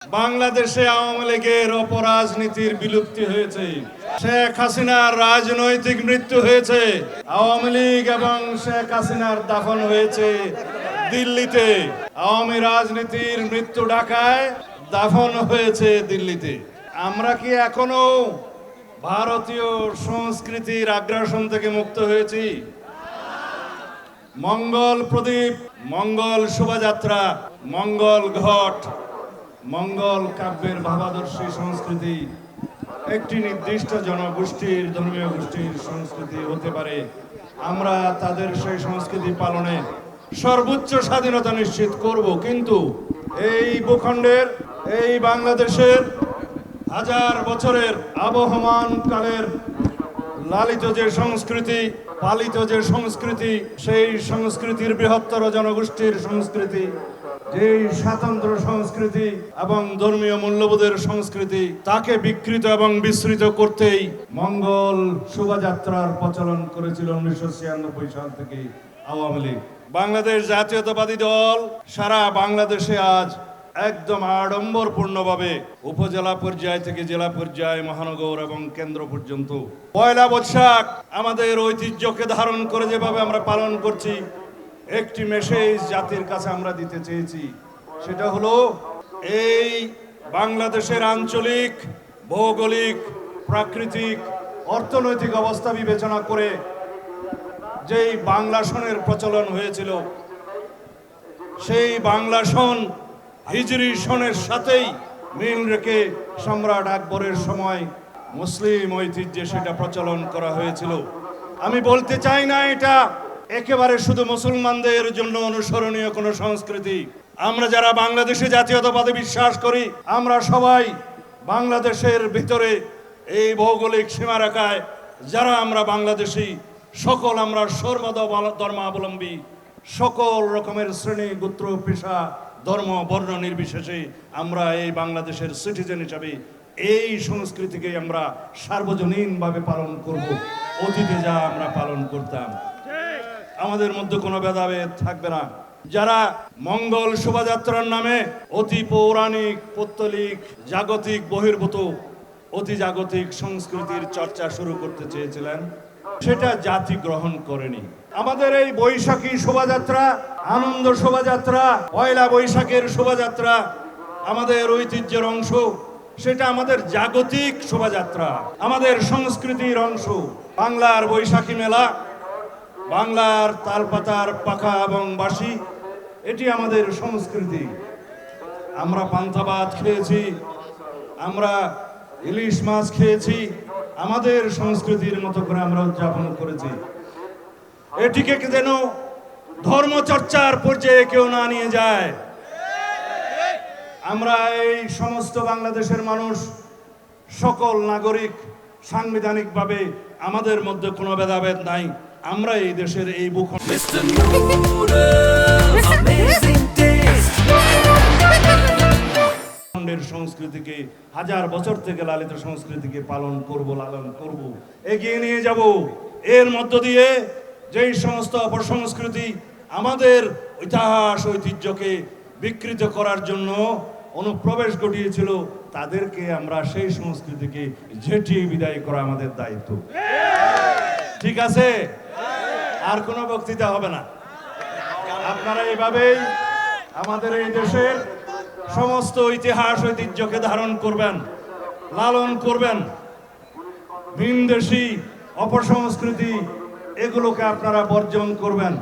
বাংলাদেশে আওয়ামী লীগের অপরাজনীতির বিলুপ্তি হয়েছে। শেখ হাসিনার রাজনৈতিক মৃত্যু হয়েছে। আওয়ামী লীগ এবং শেখ হাসিনার দাফন হয়েছে দিল্লিতে। আওয়ামী রাজনীতির মৃত্যু ঢাকায়, দাফন হয়েছে দিল্লিতে। আমরা কি এখনো ভারতীয় সংস্কৃতির আগ্রাসন থেকে মুক্ত হয়েছি? মঙ্গল প্রদীপ, মঙ্গল শোভাযাত্রা, মঙ্গল ঘট, মঙ্গল কাব্যের ভাবাদর্শী সংস্কৃতি একটি নির্দিষ্ট জনগোষ্ঠীর, ধর্মীয় গোষ্ঠীর সংস্কৃতি হতে পারে। আমরা তাদের সেই সংস্কৃতি পালনে সর্বোচ্চ স্বাধীনতা নিশ্চিত করব, কিন্তু এই ভূখণ্ডের, এই বাংলাদেশের হাজার বছরের আবহমান কালের লালিত যে সংস্কৃতি, পালিত যে সংস্কৃতি, সেই সংস্কৃতির বৃহত্তর জনগোষ্ঠীর সংস্কৃতি, যেই স্বাতন্ত্র সংস্কৃতি এবং ধর্মীয় মূল্যবোধের সংস্কৃতি, তাকে বিকৃত এবং বিস্তৃত করতেই মঙ্গল শোভাযাত্রার প্রচলন করেছিল 1996 সাল থেকে আওয়ামী লীগ। বাংলাদেশ জাতীয়তাবাদী দল সারা বাংলাদেশে আজ একদম আড়ম্বরপূর্ণভাবে উপজেলা পর্যায় থেকে জেলা পর্যায়ে, মহানগর এবং কেন্দ্র পর্যন্ত পয়লা বৈশাখ আমাদের ঐতিহ্যকে ধারণ করে যেভাবে আমরা পালন করছি, একটি মেসেজ জাতির কাছে আমরা দিতে চেয়েছি। সেটা হলো, এই বাংলাদেশের আঞ্চলিক, ভৌগোলিক, প্রাকৃতিক, অর্থনৈতিক অবস্থা বিবেচনা করে যেই বাংলা সনের প্রচলন হয়েছিল, সেই বাংলা সন হিজরি সনের সাথেই মিল রেখে সম্রাট আকবরের সময় মুসলিম ঐতিহ্যে সেটা প্রচলন করা হয়েছিল। আমি বলতে চাই না এটা একেবারে শুধু মুসলমানদের জন্য অনুসরণীয় কোনো সংস্কৃতি। আমরা যারা বাংলাদেশে জাতীয়তাবাদে বিশ্বাস করি, আমরা সবাই বাংলাদেশের ভিতরে এই ভৌগোলিক সীমারেখায় যারা আমরা বাংলাদেশি, সকল আমরা ধর্মাবলম্বী, সকল রকমের শ্রেণী, গোত্র, পেশা, ধর্ম, বর্ণ নির্বিশেষে আমরা এই বাংলাদেশের সিটিজেন হিসাবে এই সংস্কৃতিকে আমরা সার্বজনীনভাবে পালন করব। অতীতে যা আমরা পালন করতাম, আমাদের মধ্যে কোনো ভেদাভেদ থাকবে না। যারা মঙ্গল শোভাযাত্রার নামে অতি পৌরাণিক, পৌত্তলিক, জাগতিক বহির্ভূত, অতি জাগতিক সংস্কৃতির চর্চা শুরু করতে চেয়েছিলেন, সেটা জাতি গ্রহণ করেনি। আমাদের এই বৈশাখী শোভাযাত্রা, আনন্দ শোভাযাত্রা, পয়লা বৈশাখের শোভাযাত্রা আমাদের ঐতিহ্যের অংশ, সেটা আমাদের জাগতিক শোভাযাত্রা, আমাদের সংস্কৃতির অংশ। বাংলার বৈশাখী মেলা, বাংলার তালপাতার পাখা এবং বাঁশি, এটি আমাদের সংস্কৃতি। আমরা পান্তা ভাত খেয়েছি, আমরা ইলিশ মাছ খেয়েছি, আমাদের সংস্কৃতির মতো করে আমরা উদযাপন করেছি। এটিকে যেন ধর্মচর্চার পর্যায়ে কেউ না নিয়ে যায়। আমরা এই সমস্ত বাংলাদেশের মানুষ, সকল নাগরিক, সাংবিধানিকভাবে আমাদের মধ্যে কোনো ভেদাভেদ নাই। আমরা এই দেশের এই ভূখণ্ডের সংস্কৃতিকে, হাজার বছর থেকে লালিত সংস্কৃতিকে পালন করব, লালন করব, এগিয়ে নিয়ে যাব। এর মধ্য দিয়ে যেই সমস্ত অপসংস্কৃতি আমাদের ইতিহাস, ঐতিহ্যকে বিকৃত করার জন্য অনুপ্রবেশ ঘটিয়েছিল, তাদেরকে আমরা সেই সংস্কৃতিকে ঝেঁটিয়ে বিদায় করা আমাদের দায়িত্ব। ঠিক আছে? আর কোনো বক্তৃতা হবে না। আপনারা এইভাবেই আমাদের এই দেশের সমস্ত ইতিহাস, ঐতিহ্যকে ধারণ করবেন, লালন করবেন। ভিনদেশী অপসংস্কৃতি, এগুলোকে আপনারা বর্জন করবেন।